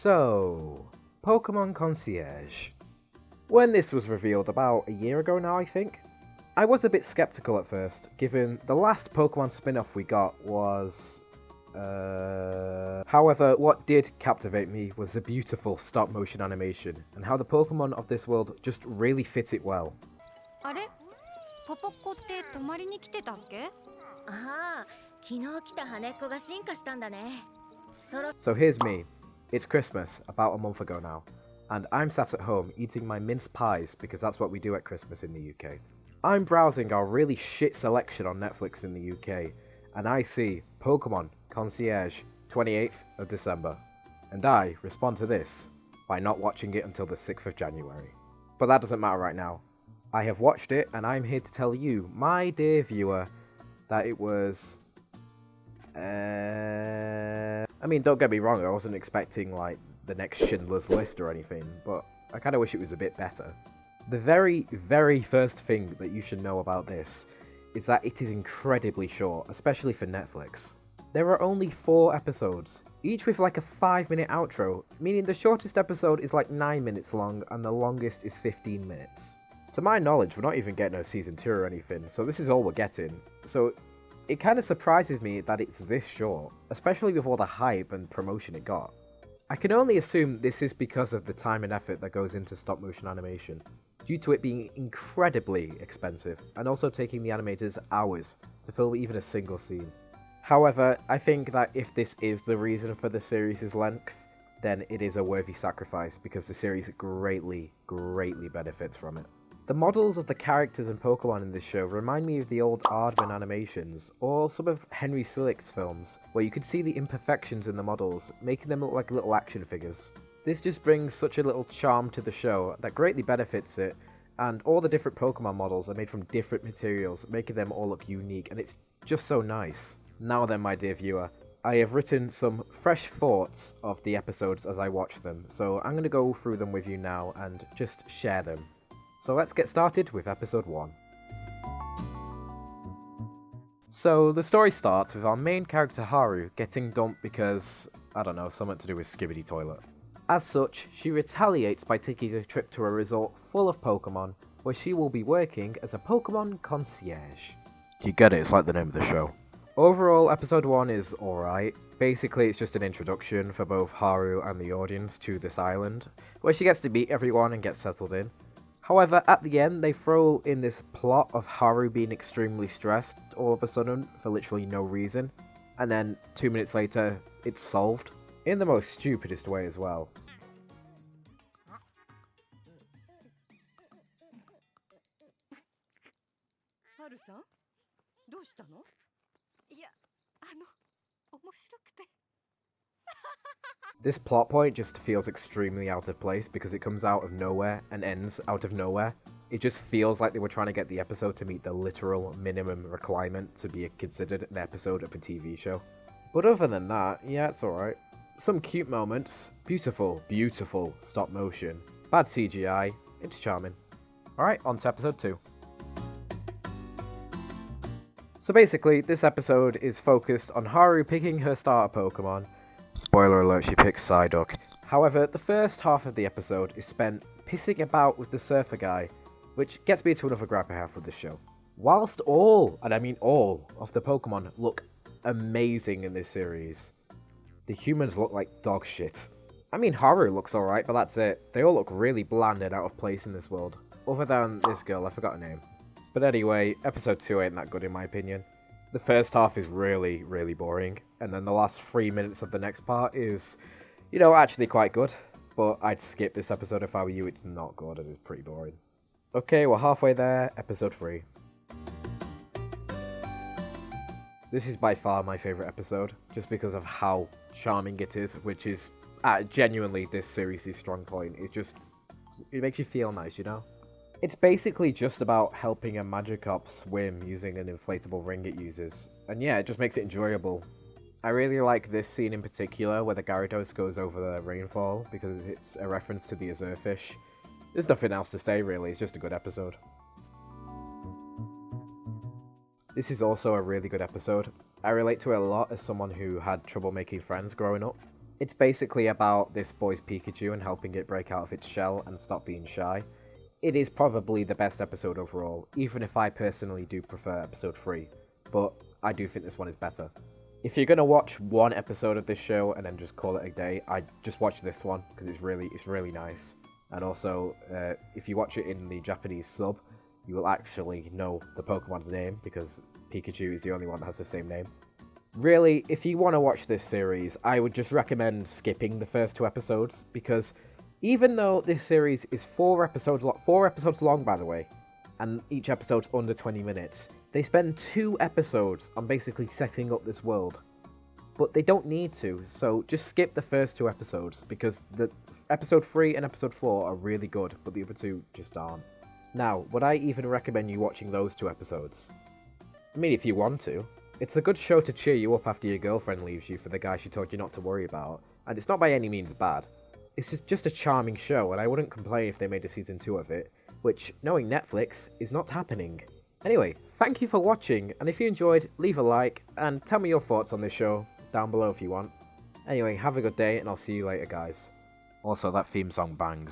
So, Pokémon Concierge. When this was revealed about a year ago now, I think, I was a bit skeptical at first, given the last Pokémon spin-off we got was... However, what did captivate me was the beautiful stop-motion animation, and how the Pokémon of this world just really fit it well. So here's me. It's Christmas, about a month ago now, and I'm sat at home eating my mince pies because that's what we do at Christmas in the UK. I'm browsing our really shit selection on Netflix in the UK, and I see Pokémon Concierge 28th of December, and I respond to this by not watching it until the 6th of January. But that doesn't matter right now. I have watched it, and I'm here to tell you, my dear viewer, that it was... I mean, don't get me wrong, I wasn't expecting, like, the next Schindler's List or anything, but I kind of wish it was a bit better. The very, very first thing that you should know about this is that it is incredibly short, especially for Netflix. There are only 4 episodes, each with like a 5-minute outro, meaning the shortest episode is like 9 minutes long and the longest is 15 minutes. To my knowledge, we're not even getting a season 2 or anything, so this is all we're getting. So it kind of surprises me that it's this short, especially with all the hype and promotion it got. I can only assume this is because of the time and effort that goes into stop motion animation, due to it being incredibly expensive, and also taking the animators hours to film even a single scene. However, I think that if this is the reason for the series' length, then it is a worthy sacrifice because the series greatly benefits from it. The models of the characters and Pokemon in this show remind me of the old Aardman animations, or some of Henry Selick's films, where you could see the imperfections in the models, making them look like little action figures. This just brings such a little charm to the show that greatly benefits it, and all the different Pokemon models are made from different materials, making them all look unique, and it's just so nice. Now then, my dear viewer, I have written some fresh thoughts of the episodes as I watch them, so I'm going to go through them with you now and just share them. So let's get started with episode 1. So the story starts with our main character Haru getting dumped because, I don't know, something to do with Skibidi Toilet. As such, she retaliates by taking a trip to a resort full of Pokemon, where she will be working as a Pokemon concierge. You get it, it's like the name of the show. Overall, episode 1 is alright. Basically, it's just an introduction for both Haru and the audience to this island, where she gets to meet everyone and get settled in. However, at the end, they throw in this plot of Haru being extremely stressed all of a sudden for literally no reason, and then 2 minutes later, it's solved, in the most stupidest way as well. Haru-san? どうしたの? いや、面白くて。 This plot point just feels extremely out of place because it comes out of nowhere and ends out of nowhere. It just feels like they were trying to get the episode to meet the literal minimum requirement to be considered an episode of a TV show. But other than that, yeah, it's alright. Some cute moments, beautiful stop motion, bad CGI, it's charming. Alright, on to episode 2. So basically, this episode is focused on Haru picking her starter Pokemon. Spoiler alert, she picks Psyduck. However, the first half of the episode is spent pissing about with the surfer guy, which gets me to another gripe I have with the show. Whilst all, and I mean all, of the Pokemon look amazing in this series, the humans look like dog shit. I mean, Haru looks alright, but that's it. They all look really bland and out of place in this world. Other than this girl, I forgot her name. But anyway, episode 2 ain't that good in my opinion. The first half is really boring, and then the last 3 minutes of the next part is, you know, actually quite good. But I'd skip this episode if I were you, it's not good, it is pretty boring. Okay, we're halfway there, episode 3. This is by far my favourite episode, just because of how charming it is, which is genuinely this series' strong point. It's just, it makes you feel nice, you know? It's basically just about helping a Magikarp swim using an inflatable ring it uses. And yeah, it just makes it enjoyable. I really like this scene in particular where the Gyarados goes over the rainfall because it's a reference to the Azurfish. There's nothing else to say really, it's just a good episode. This is also a really good episode. I relate to it a lot as someone who had trouble making friends growing up. It's basically about this boy's Pikachu and helping it break out of its shell and stop being shy. It is probably the best episode overall, even if I personally do prefer episode 3, but I do think this one is better. If you're going to watch one episode of this show and then just call it a day, I just watch this one because it's really nice. And also, if you watch it in the Japanese sub, you will actually know the Pokemon's name because Pikachu is the only one that has the same name. Really, if you want to watch this series, I would just recommend skipping the first 2 episodes because even though this series is 4 episodes long by the way, and each episode's under 20 minutes, they spend 2 episodes on basically setting up this world. But they don't need to, so just skip the first 2 episodes because the episode 3 and episode 4 are really good, but the other 2 just aren't. Now, would I even recommend you watching those 2 episodes? I mean, if you want to. It's a good show to cheer you up after your girlfriend leaves you for the guy she told you not to worry about, and it's not by any means bad. It's just a charming show, and I wouldn't complain if they made a season 2 of it, which, knowing Netflix, is not happening. Anyway, thank you for watching, and if you enjoyed, leave a like, and tell me your thoughts on this show down below if you want. Anyway, have a good day, and I'll see you later, guys. Also, that theme song bangs.